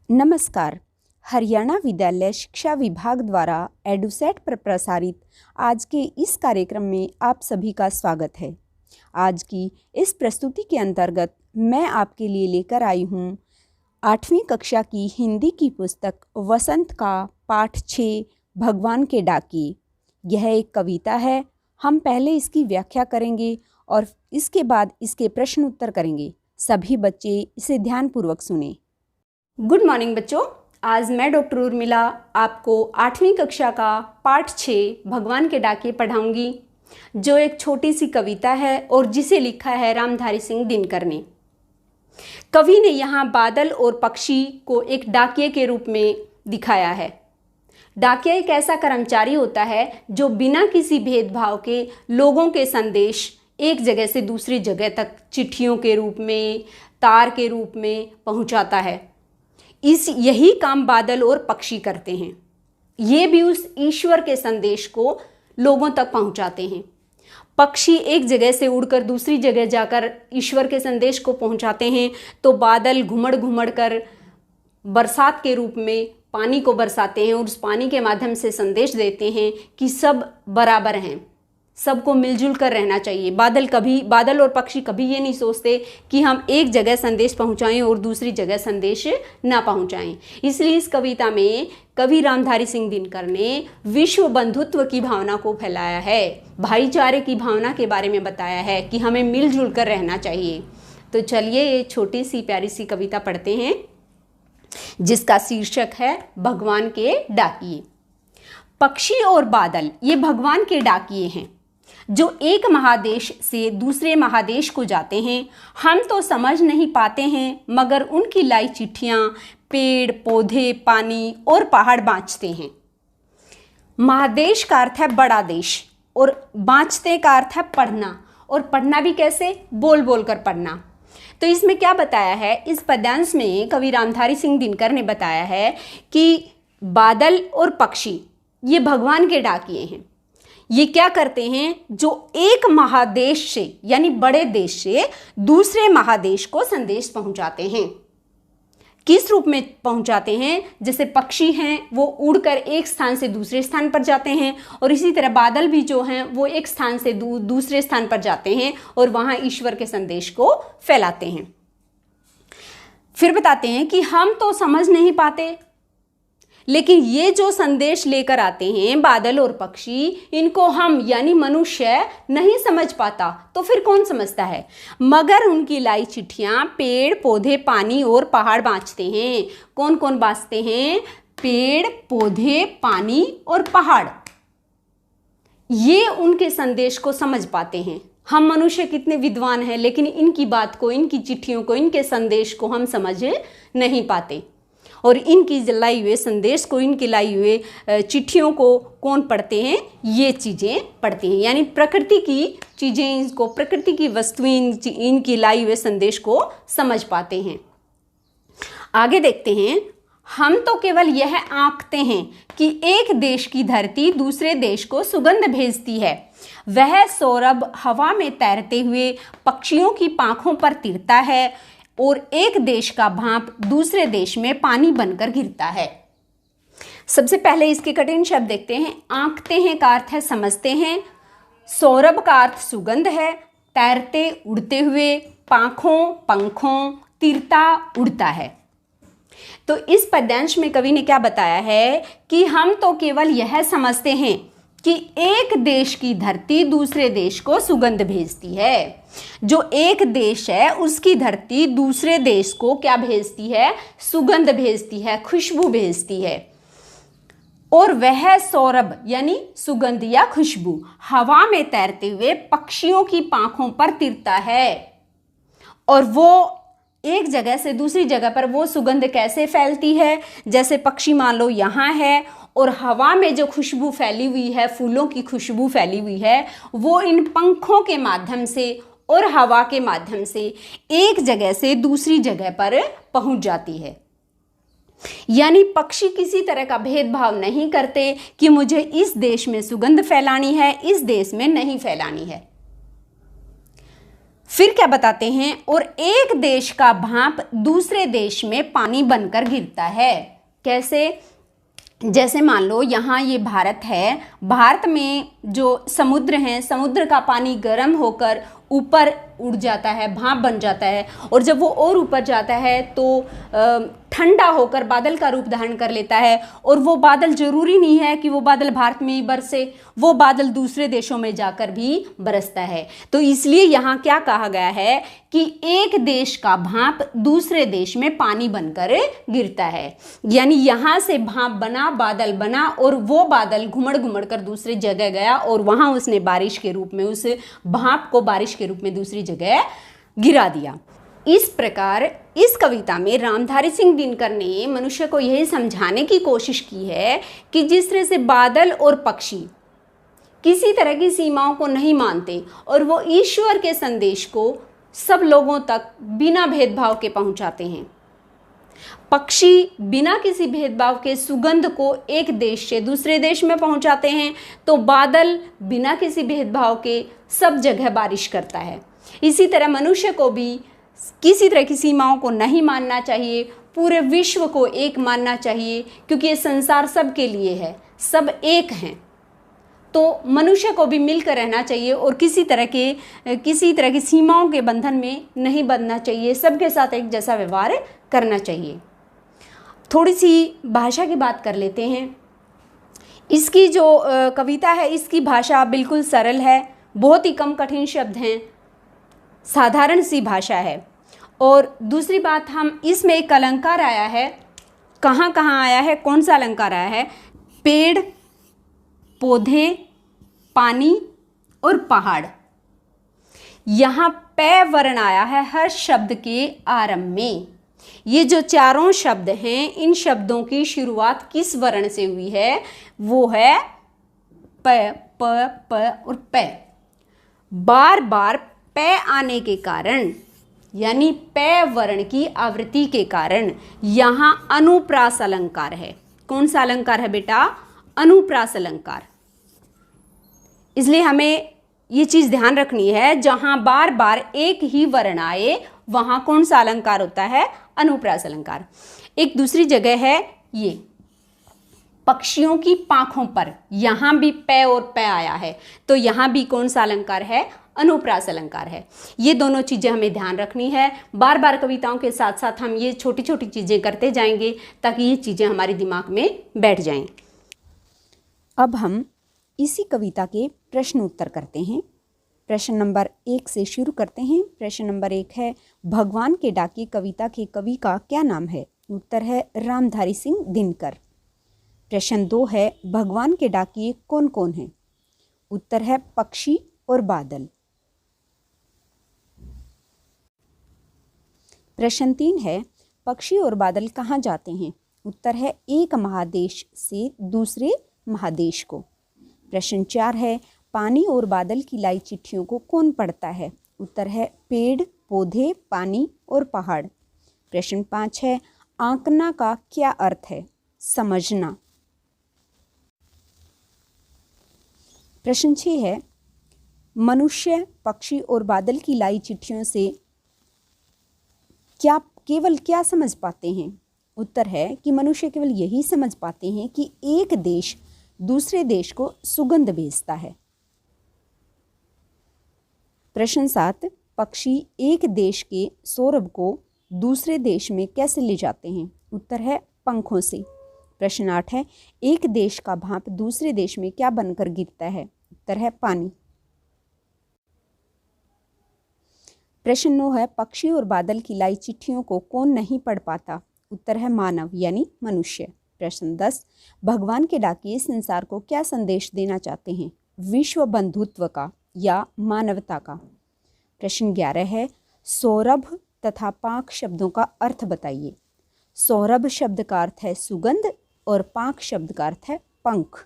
नमस्कार। हरियाणा विद्यालय शिक्षा विभाग द्वारा एडुसेट पर प्रसारित आज के इस कार्यक्रम में आप सभी का स्वागत है। आज की इस प्रस्तुति के अंतर्गत मैं आपके लिए लेकर आई हूँ 8वीं कक्षा की हिंदी की पुस्तक वसंत का पाठ 6 भगवान के डाकिए। यह एक कविता है। हम पहले इसकी व्याख्या करेंगे और इसके बाद इसके प्रश्न उत्तर करेंगे। सभी बच्चे इसे ध्यानपूर्वक सुनें। गुड मॉर्निंग बच्चों। आज मैं डॉक्टर उर्मिला आपको 8वीं कक्षा का पाठ 6 भगवान के डाकिए पढ़ाऊंगी, जो एक छोटी सी कविता है और जिसे लिखा है रामधारी सिंह दिनकर ने। कवि ने यहाँ बादल और पक्षी को एक डाकिए के रूप में दिखाया है। डाकिया एक ऐसा कर्मचारी होता है जो बिना किसी भेदभाव के लोगों के संदेश एक जगह से दूसरी जगह तक चिट्ठियों के रूप में, तार के रूप में पहुँचाता है। यही काम बादल और पक्षी करते हैं। ये भी उस ईश्वर के संदेश को लोगों तक पहुंचाते हैं। पक्षी एक जगह से उड़कर दूसरी जगह जाकर ईश्वर के संदेश को पहुंचाते हैं, तो बादल घुमड़ घुमड़ कर बरसात के रूप में पानी को बरसाते हैं और उस पानी के माध्यम से संदेश देते हैं कि सब बराबर हैं, सबको मिलजुल कर रहना चाहिए। बादल और पक्षी कभी ये नहीं सोचते कि हम एक जगह संदेश पहुंचाएं और दूसरी जगह संदेश ना पहुंचाएं। इसलिए इस कविता में कवि रामधारी सिंह दिनकर ने विश्व बंधुत्व की भावना को फैलाया है, भाईचारे की भावना के बारे में बताया है कि हमें मिलजुल कर रहना चाहिए। तो चलिए ये छोटी सी प्यारी सी कविता पढ़ते हैं, जिसका शीर्षक है भगवान के डाकिए। पक्षी और बादल ये भगवान के डाकिए हैं, जो एक महादेश से दूसरे महादेश को जाते हैं। हम तो समझ नहीं पाते हैं, मगर उनकी लाई चिट्ठियाँ पेड़ पौधे, पानी और पहाड़ बाँचते हैं। महादेश का अर्थ है बड़ा देश और बाँचते का अर्थ है पढ़ना, और पढ़ना भी कैसे? बोल बोल कर पढ़ना। तो इसमें क्या बताया है? इस पद्यांश में कवि रामधारी सिंह दिनकर ने बताया है कि बादल और पक्षी ये भगवान के डाकिए हैं। ये क्या करते हैं? जो एक महादेश से यानी बड़े देश से दूसरे महादेश को संदेश पहुंचाते हैं। किस रूप में पहुंचाते हैं? जैसे पक्षी हैं वो उड़कर एक स्थान से दूसरे स्थान पर जाते हैं, और इसी तरह बादल भी जो हैं वो एक स्थान से दूसरे स्थान पर जाते हैं और वहां ईश्वर के संदेश को फैलाते हैं। फिर बताते हैं कि हम तो समझ नहीं पाते, लेकिन ये जो संदेश लेकर आते हैं बादल और पक्षी, इनको हम यानी मनुष्य नहीं समझ पाता, तो फिर कौन समझता है? मगर उनकी लाई चिट्ठियाँ पेड़ पौधे, पानी और पहाड़ बाँचते हैं। कौन कौन बाँचते हैं? पेड़ पौधे, पानी और पहाड़, ये उनके संदेश को समझ पाते हैं। हम मनुष्य कितने विद्वान हैं, लेकिन इनकी बात को, इनकी चिट्ठियों को, इनके संदेश को हम समझ नहीं पाते। और इनकी लाई हुए संदेश को, इनकी लाई हुए चिट्ठियों को कौन पढ़ते हैं? ये चीज़ें पढ़ते हैं, यानी प्रकृति की चीज़ें, इसको प्रकृति की वस्तुएं इनकी लाई हुए संदेश को समझ पाते हैं। आगे देखते हैं। हम तो केवल यह आंकते हैं कि एक देश की धरती दूसरे देश को सुगंध भेजती है। वह सौरभ हवा में तैरते हुए पक्षियों की पांखों पर तिरता है और एक देश का भाप दूसरे देश में पानी बनकर गिरता है। सबसे पहले इसके कठिन शब्द देखते हैं। आंकते हैं का अर्थ है समझते हैं, सौरभ का अर्थ सुगंध है, तैरते उड़ते हुए, पंखों, तिरता उड़ता है। तो इस पद्यांश में कवि ने क्या बताया है कि हम तो केवल यह समझते हैं कि एक देश की धरती दूसरे देश को सुगंध भेजती है। जो एक देश है उसकी धरती दूसरे देश को क्या भेजती है? सुगंध भेजती है, खुशबू भेजती है। और वह सौरभ यानी सुगंध या खुशबू हवा में तैरते हुए पक्षियों की पांखों पर तिरता है। और वो एक जगह से दूसरी जगह पर वो सुगंध कैसे फैलती है? जैसे पक्षी मान लो यहाँ है और हवा में जो खुशबू फैली हुई है, फूलों की खुशबू फैली हुई है, वो इन पंखों के माध्यम से और हवा के माध्यम से एक जगह से दूसरी जगह पर पहुंच जाती है। यानी पक्षी किसी तरह का भेदभाव नहीं करते कि मुझे इस देश में सुगंध फैलानी है, इस देश में नहीं फैलानी है। फिर क्या बताते हैं, और एक देश का भाप दूसरे देश में पानी बनकर गिरता है। कैसे? जैसे मान लो यहाँ ये भारत है, भारत में जो समुद्र हैं, समुद्र का पानी गर्म होकर ऊपर उड़ जाता है, भाप बन जाता है, और जब वो और ऊपर जाता है तो ठंडा होकर बादल का रूप धारण कर लेता है। और वो बादल जरूरी नहीं है कि वो बादल भारत में ही बरसे, वो बादल दूसरे देशों में जाकर भी बरसता है। तो इसलिए यहाँ क्या कहा गया है कि एक देश का भाप दूसरे देश में पानी बनकर गिरता है। यानी यहाँ से भाप बना, बादल बना, और वो बादल घुमड़ घुमड़ कर दूसरी जगह गया, और वहां उसने बारिश के रूप में, उस भाप को बारिश के रूप में दूसरी जगह गिरा दिया। इस प्रकार इस कविता में रामधारी सिंह दिनकर ने मनुष्य को यही समझाने की कोशिश की है कि जिस तरह से बादल और पक्षी किसी तरह की सीमाओं को नहीं मानते, और वो ईश्वर के संदेश को सब लोगों तक बिना भेदभाव के पहुंचाते हैं। पक्षी बिना किसी भेदभाव के सुगंध को एक देश से दूसरे देश में पहुंचाते हैं, तो बादल बिना किसी भेदभाव के सब जगह बारिश करता है। इसी तरह मनुष्य को भी किसी तरह की सीमाओं को नहीं मानना चाहिए, पूरे विश्व को एक मानना चाहिए, क्योंकि ये संसार सबके लिए है, सब एक हैं। तो मनुष्य को भी मिलकर रहना चाहिए, और किसी तरह की सीमाओं के बंधन में नहीं बंधना चाहिए, सबके साथ एक जैसा व्यवहार करना चाहिए। थोड़ी सी भाषा की बात कर लेते हैं। इसकी जो कविता है, इसकी भाषा बिल्कुल सरल है, बहुत ही कम कठिन शब्द हैं, साधारण सी भाषा है। और दूसरी बात, हम इसमें एक अलंकार आया है, कहाँ कहाँ आया है, कौन सा अलंकार आया है? पेड़, पौधे, पानी और पहाड़। यहाँ पै वर्ण आया है हर शब्द के आरंभ में। ये जो चारों शब्द हैं, इन शब्दों की शुरुआत किस वर्ण से हुई है? वो है प, प और पै। बार बार पै आने के कारण, यानी पै वर्ण की आवृत्ति के कारण यहाँ अनुप्रास अलंकार है। कौन सा अलंकार है बेटा? अनुप्रास अलंकार। इसलिए हमें ये चीज ध्यान रखनी है, जहां बार बार एक ही वर्ण आए वहां कौन सा अलंकार होता है? अनुप्रास अलंकार। एक दूसरी जगह है ये, पक्षियों की पांखों पर, यहां भी पै और पै आया है, तो यहां भी कौन सा अलंकार है? अनुप्रास अलंकार है। ये दोनों चीजें हमें ध्यान रखनी है। बार बार कविताओं के साथ साथ हम ये छोटी छोटी चीजें करते जाएंगे, ताकि ये चीजें हमारे दिमाग में बैठ जाएं। अब हम इसी कविता के प्रश्न उत्तर करते हैं। प्रश्न नंबर 1 से शुरू करते हैं। प्रश्न नंबर 1 है, भगवान के डाकिए कविता के कवि का क्या नाम है? उत्तर है रामधारी सिंह दिनकर। प्रश्न 2 है, भगवान के डाकिए कौन कौन हैं? उत्तर है पक्षी और बादल। प्रश्न 3 है, पक्षी और बादल कहाँ जाते हैं? उत्तर है एक महादेश से दूसरे महादेश को। प्रश्न 4 है, पानी और बादल की लाई चिट्ठियों को कौन पढ़ता है? उत्तर है पेड़, पौधे, पानी और पहाड़। प्रश्न 5 है, आंकना का क्या अर्थ है? समझना। प्रश्न 6 है, मनुष्य पक्षी और बादल की लाई चिट्ठियों से केवल क्या समझ पाते हैं? उत्तर है कि मनुष्य केवल यही समझ पाते हैं कि एक देश दूसरे देश को सुगंध भेजता है। प्रश्न 7, पक्षी एक देश के सौरभ को दूसरे देश में कैसे ले जाते हैं? उत्तर है पंखों से। प्रश्न 8 है, एक देश का भाप दूसरे देश में क्या बनकर गिरता है? उत्तर है पानी। प्रश्न 9 है, पक्षी और बादल की लाई चिट्ठियों को कौन नहीं पढ़ पाता? उत्तर है मानव यानी मनुष्य। प्रश्न 10, भगवान के डाकिए संसार को क्या संदेश देना चाहते हैं? विश्व बंधुत्व का या मानवता का। प्रश्न 11 है, सौरभ तथा पांख शब्दों का अर्थ बताइए। सौरभ शब्द का अर्थ है सुगंध और पांख शब्द का अर्थ है पंख।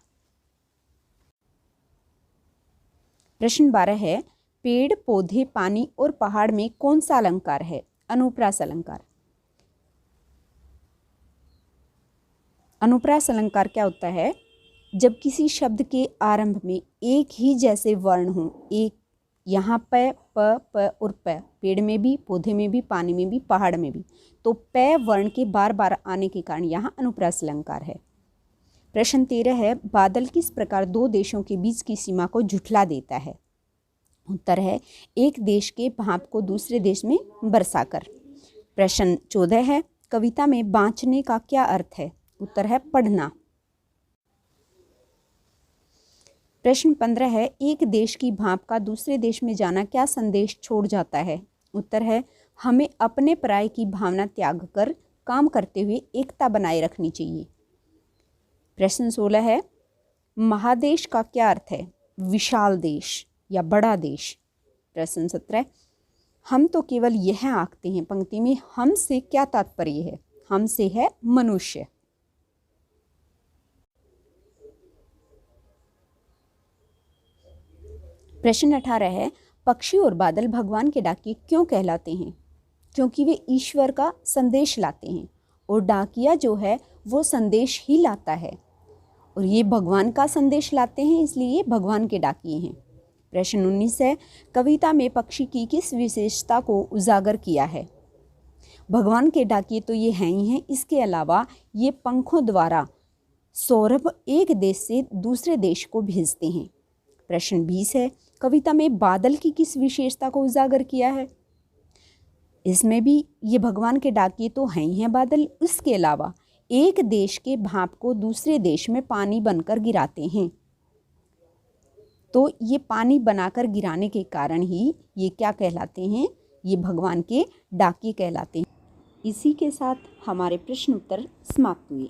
प्रश्न 12 है, पेड़, पौधे, पानी और पहाड़ में कौन सा अलंकार है? अनुप्रास अलंकार। अनुप्रास अलंकार क्या होता है? जब किसी शब्द के आरंभ में एक ही जैसे वर्ण हो, एक यहाँ पे प और प, पेड़ में भी, पौधे में भी, पानी में भी, पहाड़ में भी। तो प वर्ण के बार बार आने के कारण यहाँ अनुप्रास अलंकार है। प्रश्न 13 है, बादल किस प्रकार दो देशों के बीच की सीमा को झुठला देता है? उत्तर है, एक देश के भाप को दूसरे देश में बरसाकर। प्रश्न 14 है, कविता में बाँचने का क्या अर्थ है? उत्तर है पढ़ना। प्रश्न 15 है, एक देश की भाप का दूसरे देश में जाना क्या संदेश छोड़ जाता है? उत्तर है, हमें अपने पराये की भावना त्याग कर काम करते हुए एकता बनाए रखनी चाहिए। प्रश्न 16 है, महादेश का क्या अर्थ है? विशाल देश या बड़ा देश। प्रश्न 17, हम तो केवल यह आंकते हैं, पंक्ति में हम से क्या तात्पर्य है? हम से है मनुष्य। प्रश्न 18 है, पक्षी और बादल भगवान के डाकिये क्यों कहलाते हैं? क्योंकि वे ईश्वर का संदेश लाते हैं और डाकिया जो है वो संदेश ही लाता है और ये भगवान का संदेश लाते हैं, इसलिए ये भगवान के डाकिये हैं। प्रश्न 19 है, कविता में पक्षी की किस विशेषता को उजागर किया है? भगवान के डाकिये तो ये हैं ही हैं, इसके अलावा ये पंखों द्वारा सौरभ एक देश से दूसरे देश को भेजते हैं। प्रश्न 20 है, कविता में बादल की किस विशेषता को उजागर किया है? इसमें भी ये भगवान के डाकिये तो हैं ही हैं बादल, इसके अलावा एक देश के भाप को दूसरे देश में पानी बनकर गिराते हैं। तो ये पानी बनाकर गिराने के कारण ही ये क्या कहलाते हैं? ये भगवान के डाकिये कहलाते हैं। इसी के साथ हमारे प्रश्न उत्तर समाप्त हुए।